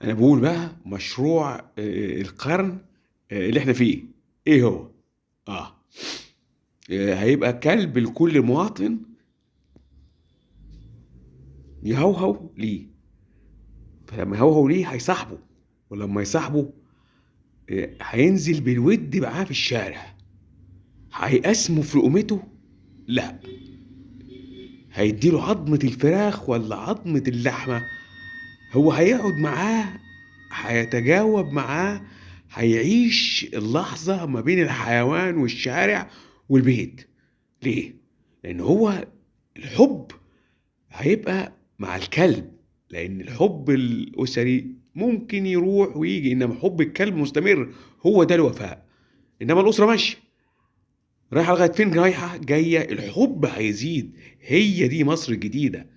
انا بقول بقى مشروع القرن اللي احنا فيه ايه هو؟ اه هيبقى كلب لكل مواطن يهوهو ليه. فلما يهوهو ليه هيصاحبه، ولما يصاحبه هينزل بالود معاه في الشارع. هيقسمه في لقمته؟ لا، هيديله عظمة الفراخ ولا عظمة اللحمة. هو هيقعد معاه، هيتجاوب معاه، هيعيش اللحظة ما بين الحيوان والشارع والبيت. ليه؟ لأن هو الحب هيبقى مع الكلب، لأن الحب الأسري ممكن يروح ويجي، إنما حب الكلب مستمر. هو ده الوفاء. إنما الأسرة ماشية رايحة لغاية فين؟ رايحة جاية، الحب هيزيد. هي دي مصر الجديدة.